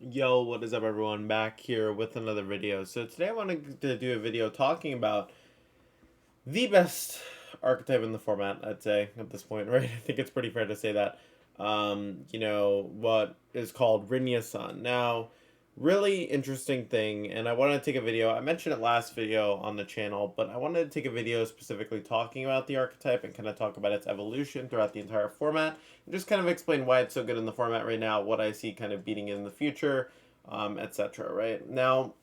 Yo, what is up everyone? Back here with another video. So today I wanted to do a video talking about the best archetype in the format, I'd say, at this point, right? I think it's pretty fair to say that. What is called Rinya's Sun. Now, really interesting thing, and I wanted to take a video. I mentioned it last video on the channel, but I wanted to take a video specifically talking about the archetype and kind of talk about its evolution throughout the entire format, and just kind of explain why it's so good in the format right now, what I see kind of beating it in the future, etc. Right now,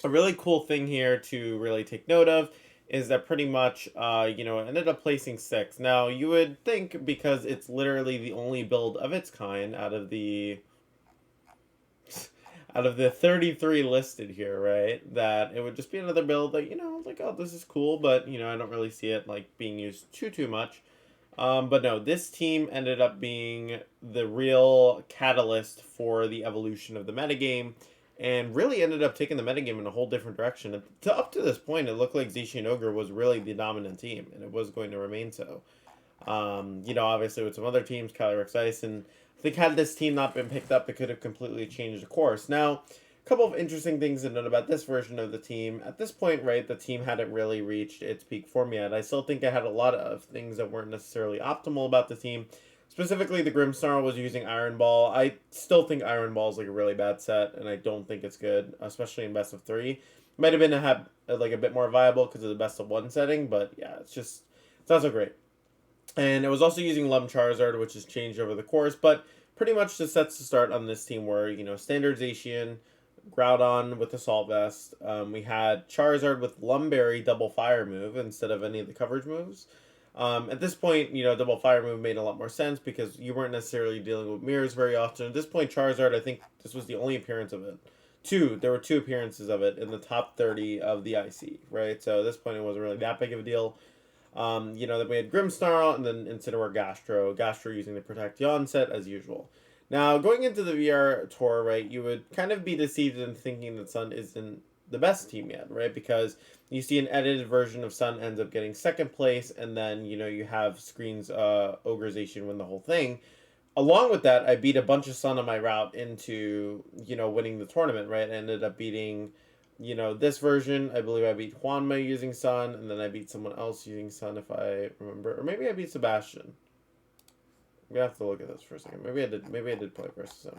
a really cool thing here to really take note of is that pretty much, it ended up placing 6. Now, you would think because it's literally the only build of its kind out of the 33 listed here, right, that it would just be another build that, like, oh, this is cool, but, I don't really see it, like, being used too much. But no, this team ended up being the real catalyst for the evolution of the metagame and really ended up taking the metagame in a whole different direction. Up to this point, it looked like Zishi and Ogre was really the dominant team, and it was going to remain so. Obviously with some other teams, Calyrex Ice, and I think had this team not been picked up, it could have completely changed the course. Now, a couple of interesting things to note about this version of the team. At this point, right, the team hadn't really reached its peak form yet. I still think it had a lot of things that weren't necessarily optimal about the team. Specifically, the Grimmsnarl was using Iron Ball. I still think Iron Ball is like a really bad set, and I don't think it's good, especially in best of 3. Might have been like a bit more viable because of the best of 1 setting, but yeah, it's not so great. And it was also using Lum Charizard, which has changed over the course, but pretty much the sets to start on this team were, Standard Zacian, Groudon with Assault Vest. We had Charizard with Lumberry double fire move instead of any of the coverage moves. At this point, double fire move made a lot more sense because you weren't necessarily dealing with mirrors very often. At this point, Charizard, I think this was the only appearance of it. There were 2 appearances of it in the top 30 of the IC, right? So at this point, it wasn't really that big of a deal. Then we had Grimmsnarl and then Incineroar Gastro using the Protect Yawn set as usual. Now, going into the VR tour, right, you would kind of be deceived in thinking that Sun isn't the best team yet, right? Because you see an edited version of Sun ends up getting 2nd place, and then, you have Screen's Ogreization win the whole thing. Along with that, I beat a bunch of Sun on my route into, winning the tournament, right? I ended up beating, this version. I believe I beat Juanma using Sun, and then I beat someone else using Sun, if I remember. Or maybe I beat Sebastian. We have to look at this for a second. Maybe I did. Maybe I did play versus him.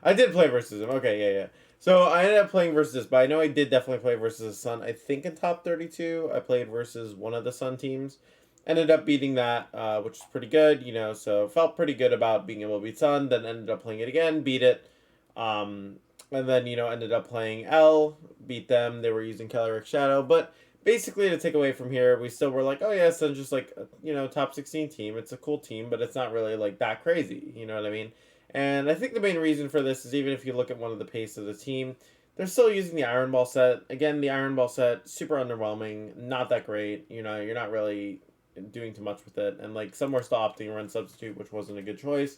I did play versus him. Okay, yeah. So I ended up playing versus this, but I know I did definitely play versus Sun. I think in top 32, I played versus one of the Sun teams. Ended up beating that, which is pretty good, so felt pretty good about being able to beat Sun. Then ended up playing it again, beat it. And then, ended up playing L, beat them. They were using Calyrex Shadow, but basically to take away from here, we still were like, oh yeah, Sun's just like, top 16 team. It's a cool team, but it's not really like that crazy, you know what I mean? And I think the main reason for this is even if you look at one of the pace of the team, they're still using the Iron Ball set. Again, the Iron Ball set, super underwhelming, not that great. You're not really doing too much with it. And like some were still opting to run Substitute, which wasn't a good choice.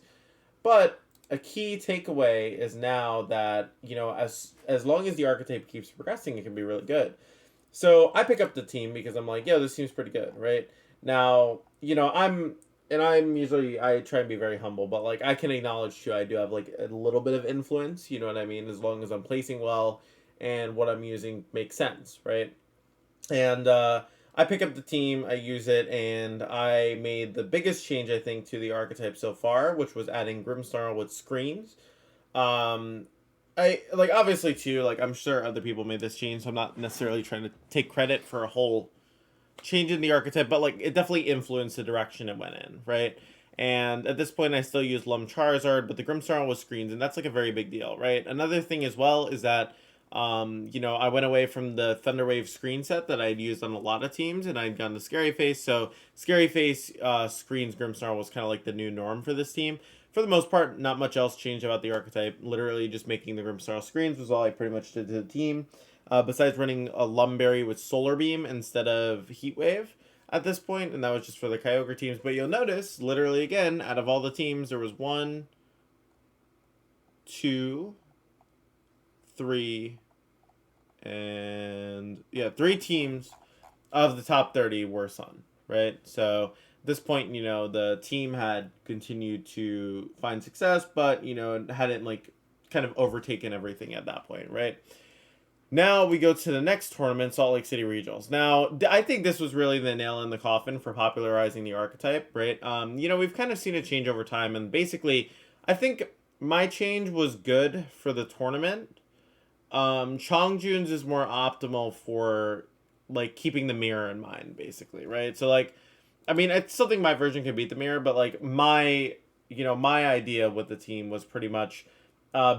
But a key takeaway is now that, as long as the archetype keeps progressing, it can be really good. So I pick up the team because I'm like, yeah, this seems pretty good, right? Now, I'm usually, I try and be very humble, but like I can acknowledge too, I do have like a little bit of influence, you know what I mean? As long as I'm placing well and what I'm using makes sense, right? And I pick up the team, I use it, and I made the biggest change, I think, to the archetype so far, which was adding Grimmsnarl with screens. Um, I like obviously too, like I'm sure other people made this change, so I'm not necessarily trying to take credit for a whole change in the archetype, but like it definitely influenced the direction it went in, right? And at this point, I still use Lum Charizard, but the Grimmsnarl was screens, and that's like a very big deal, right? Another thing as well is that, I went away from the Thunderwave screen set that I'd used on a lot of teams, and I'd gone to Scary Face. So Scary Face screens Grimmsnarl was kind of like the new norm for this team. For the most part, not much else changed about the archetype. Literally, just making the Grimmsnarl screens was all I pretty much did to the team. Besides running a Lumberry with Solar Beam instead of Heat Wave at this point, and that was just for the Kyogre teams. But you'll notice, literally again, out of all the teams, there was 1, 2, 3, and yeah, 3 teams of the top 30 were Sun, right? So this point, the team had continued to find success, but, hadn't, like, kind of overtaken everything at that point, right? Now we go to the next tournament, Salt Lake City Regionals. Now, I think this was really the nail in the coffin for popularizing the archetype, right? We've kind of seen it change over time, and basically, I think my change was good for the tournament. Chongjuns is more optimal for, like, keeping the mirror in mind, basically, right? So, like, I mean, I still think my version could beat the mirror, but, like, my idea with the team was pretty much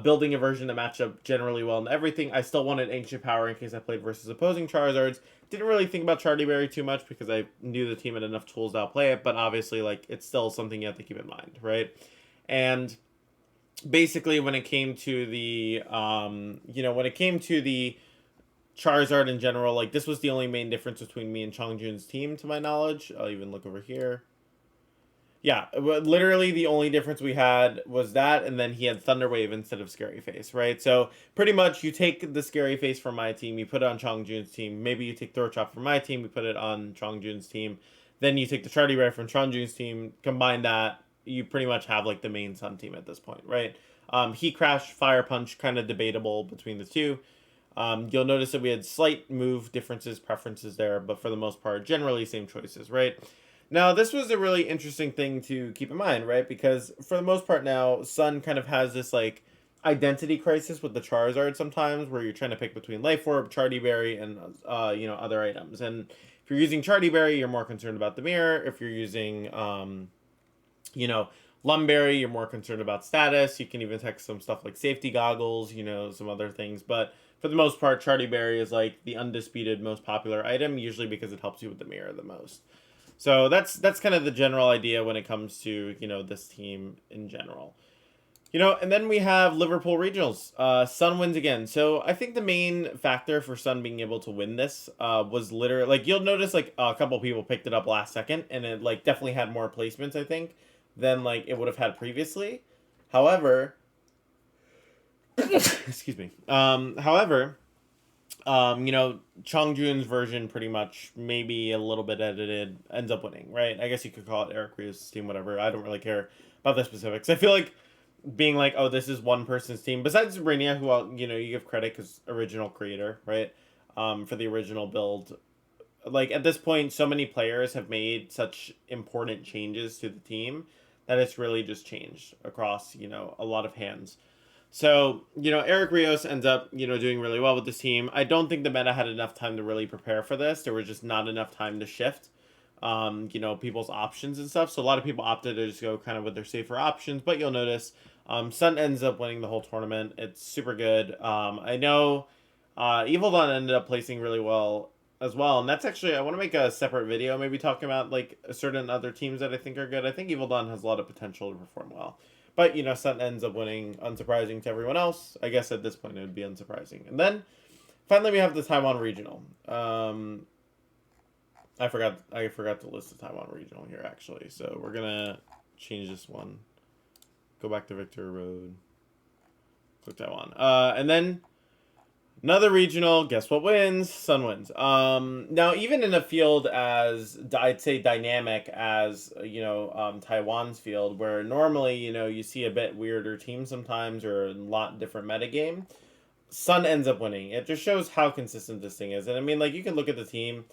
building a version that matched up generally well in everything. I still wanted Ancient Power in case I played versus opposing Charizards. Didn't really think about Chardyberry too much because I knew the team had enough tools to outplay it, but obviously, like, it's still something you have to keep in mind, right? And basically, when it came to the, Charizard in general, like, this was the only main difference between me and Chongjun's team, to my knowledge. I'll even look over here. Yeah, literally the only difference we had was that, and then he had Thunder Wave instead of Scary Face, right? So pretty much you take the Scary Face from my team, you put it on Chongjun's team. Maybe you take Throat Chop from my team, you put it on Chongjun's team. Then you take the Chardyberry from Chongjun's team, combine that, you pretty much have, like, the main Sun team at this point, right? Heat Crash, Fire Punch, kind of debatable between the two. You'll notice that we had slight move differences, preferences there, but for the most part, generally same choices, right? Now, this was a really interesting thing to keep in mind, right? Because for the most part now, Sun kind of has this, like, identity crisis with the Charizard sometimes, where you're trying to pick between Life Orb, Chardyberry, and, other items. And if you're using Chardyberry, you're more concerned about the mirror. If you're using, Lumberry, you're more concerned about status. You can even take some stuff like safety goggles, some other things. But for the most part, Chardyberry is, like, the undisputed most popular item, usually because it helps you with the mirror the most. So that's kind of the general idea when it comes to, this team in general. And then we have Liverpool Regionals. Sun wins again. So I think the main factor for Sun being able to win this was literally, like, you'll notice, like, a couple people picked it up last second, and it, like, definitely had more placements, I think, than, like, it would have had previously. However, excuse me. Chongjun's version pretty much, maybe a little bit edited, ends up winning, right? I guess you could call it Eric Rios' team, whatever. I don't really care about the specifics. I feel like being like, oh, this is one person's team, besides Rainia, who, you give credit because original creator, right? For the original build. Like, at this point, so many players have made such important changes to the team that it's really just changed across, a lot of hands. So, Eric Rios ends up, doing really well with this team. I don't think the meta had enough time to really prepare for this. There was just not enough time to shift, people's options and stuff. So a lot of people opted to just go kind of with their safer options. But you'll notice Sun ends up winning the whole tournament. It's super good. I know Evil Dawn ended up placing really well as well. And that's actually, I want to make a separate video maybe talking about, like, certain other teams that I think are good. I think Evil Dawn has a lot of potential to perform well. But, Sun ends up winning, unsurprising to everyone else. I guess at this point it would be unsurprising. And then, finally, we have the Taiwan Regional. I forgot to list the Taiwan Regional here, actually. So we're going to change this one. Go back to Victory Road. Click Taiwan. And then, another regional, guess what wins? Sun wins. Now, even in a field as, I'd say, dynamic as, Taiwan's field, where normally, you see a bit weirder teams sometimes, or a lot different metagame, Sun ends up winning. It just shows how consistent this thing is. And I mean, like, you can look at the team.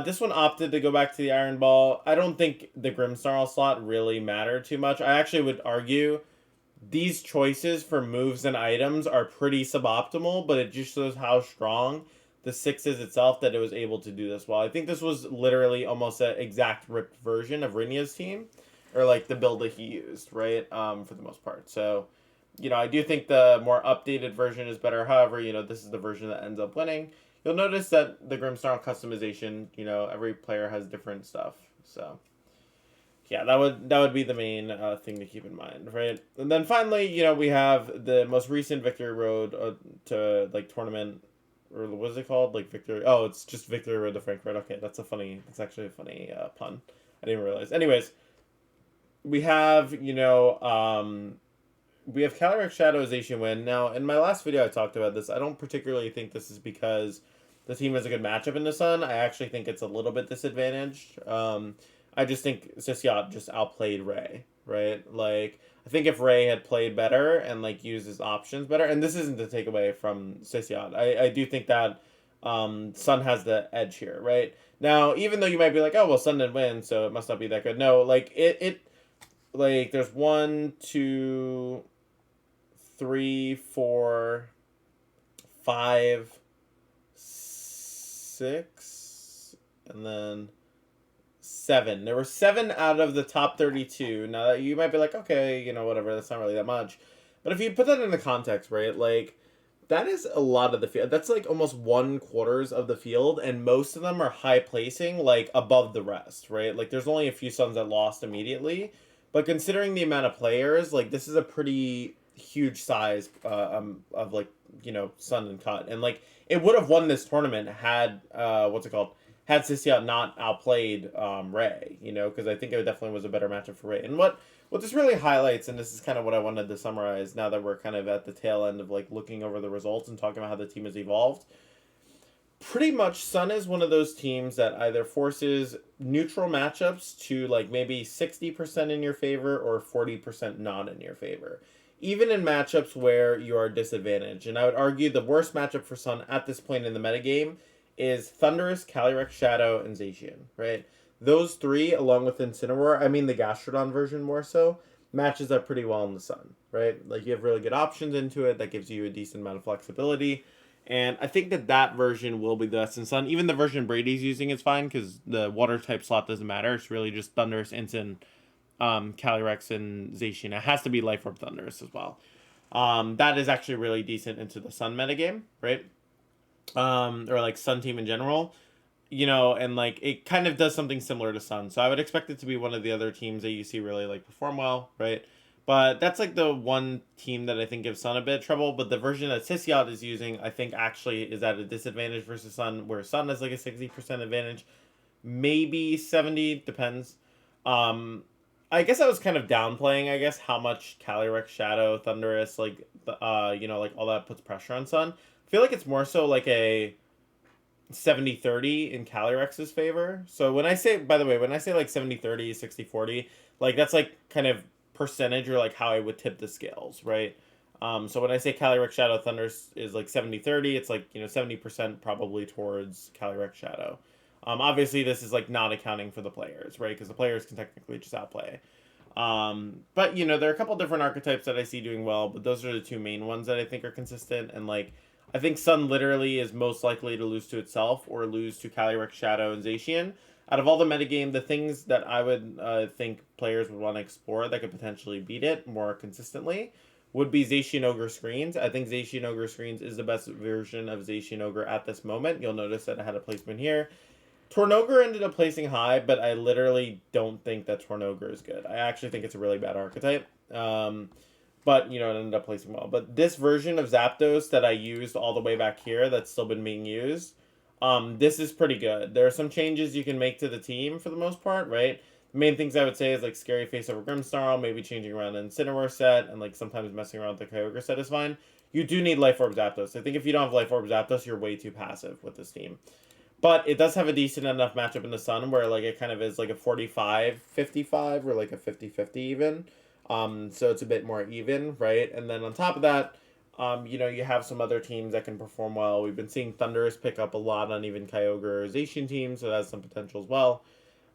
This one opted to go back to the Iron Ball. I don't think the Grimmsnarl slot really mattered too much. I actually would argue these choices for moves and items are pretty suboptimal, but it just shows how strong the 6 is itself that it was able to do this well. I think this was literally almost an exact ripped version of Rinia's team, or, like, the build that he used, right, for the most part. So, I do think the more updated version is better. However, this is the version that ends up winning. You'll notice that the Grimmsnarl customization, every player has different stuff, so yeah, that would be the main thing to keep in mind, right? And then finally, we have the most recent Victory Road to, like, tournament, or what is it called? Like, Victory... Oh, it's just Victory Road to Frankfurt. Okay, that's actually a funny pun. I didn't realize. Anyways, we have, we have Calyrex Shadow Zacian win. Now, in my last video, I talked about this. I don't particularly think this is because the team has a good matchup in the Sun. I actually think it's a little bit disadvantaged. I just think Sisiot just outplayed Ray, right? Like, I think if Ray had played better and like used his options better, and this isn't to take away from Sisiot, I do think that Sun has the edge here, right? Now, even though you might be like, oh well, Sun didn't win, so it must not be that good. No, like it like there's 1, 2, 3, 4, 5, 6, and then 7. There were 7 out of the top 32. Now you might be like, okay, you know, whatever, that's not really that much. But if you put that into context, right, like that is a lot of the field. That's like almost 1/4 of the field, and most of them are high placing, like above the rest, right? Like there's only a few Suns that lost immediately, but considering the amount of players, like this is a pretty huge size of like, you know, Sun and Cut, and like it would have won this tournament had what's it called, had Sisiot not outplayed Ray, you know, because I think it definitely was a better matchup for Ray. And what this really highlights, and this is kind of what I wanted to summarize now that we're kind of at the tail end of like looking over the results and talking about how the team has evolved. Pretty much Sun is one of those teams that either forces neutral matchups to like maybe 60% in your favor or 40% not in your favor. Even in matchups where you are disadvantaged. And I would argue the worst matchup for Sun at this point in the metagame is Thunderous, Calyrex Shadow, and Zacian, right? Those three, along with Incineroar, I mean the Gastrodon version more so, matches up pretty well in the Sun, right? Like you have really good options into it that gives you a decent amount of flexibility. And I think that that version will be the best in Sun. Even the version Brady's using is fine because the water type slot doesn't matter. It's really just Thunderous, Incin, Calyrex, and Zacian. It has to be Life Orb Thunderous as well. That is actually really decent into the Sun metagame, right? Or like Sun team in general, you know, and like it kind of does something similar to Sun. So I would expect it to be one of the other teams that you see really like perform well, right? But that's like the one team that I think gives Sun a bit of trouble. But the version that Sisiot is using, I think actually is at a disadvantage versus Sun, where Sun has like a 60% advantage, maybe 70, depends. I guess I was kind of downplaying, I guess, how much Calyrex, Shadow, Thunderous, like, you know, like all that puts pressure on Sun. I feel like it's more so like a 70-30 in Calyrex's favor. So when I say, by the way, when I say like 70-30, 60-40, like that's like kind of percentage or like how I would tip the scales, right? So when I say Calyrex Shadow Thunder is like 70-30, it's like, you know, 70% probably towards Calyrex Shadow. Obviously this is like not accounting for the players, right? Because the players can technically just outplay. But you know, there are a couple different archetypes that I see doing well, but those are the two main ones that I think are consistent. And like, I think Sun literally is most likely to lose to itself or lose to Calyrex, Shadow, and Zacian. Out of all the metagame, the things that I would think players would want to explore that could potentially beat it more consistently would be Zacian Ogre Screens. I think Zacian Ogre Screens is the best version of Zacian Ogre at this moment. You'll notice that I had a placement here. Tornogre ended up placing high, but I literally don't think that Tornogre is good. I actually think it's a really bad archetype. But, you know, it ended up placing well. But this version of Zapdos that I used all the way back here that's still been being used, this is pretty good. There are some changes you can make to the team for the most part, right? The main things I would say is, like, Scary Face over Grimmsnarl, maybe changing around an Incineroar set, and, like, sometimes messing around with the Kyogre set is fine. You do need Life Orb Zapdos. I think if you don't have Life Orb Zapdos, you're way too passive with this team. But it does have a decent enough matchup in the Sun where, like, it kind of is, like, a 45-55 or, like, a 50-50 even. So it's a bit more even, right? And then on top of that, you know, you have some other teams that can perform well. We've been seeing Thunderous pick up a lot on even Kyogre or Zacian teams, so that's some potential as well.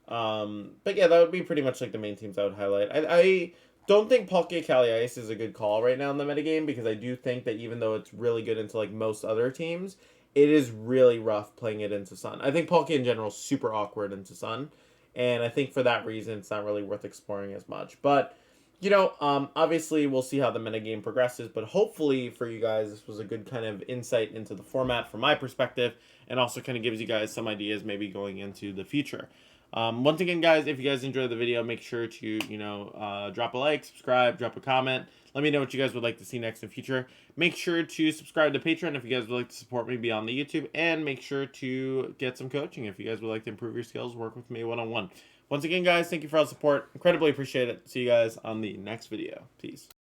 But yeah, that would be pretty much like the main teams I would highlight. I don't think Palkia Kali Ice is a good call right now in the metagame because I do think that even though it's really good into like most other teams, it is really rough playing it into Sun. I think Palkia in general is super awkward into Sun, and I think for that reason it's not really worth exploring as much. But you know, obviously we'll see how the metagame progresses, but hopefully for you guys, this was a good kind of insight into the format from my perspective, and also kind of gives you guys some ideas maybe going into the future. Once again, guys, if you guys enjoyed the video, make sure to, you know, drop a like, subscribe, drop a comment. Let me know what you guys would like to see next in future. Make sure to subscribe to Patreon if you guys would like to support me beyond the YouTube, and make sure to get some coaching if you guys would like to improve your skills, work with me one-on-one. Once again, guys, thank you for all the support. Incredibly appreciate it. See you guys on the next video. Peace.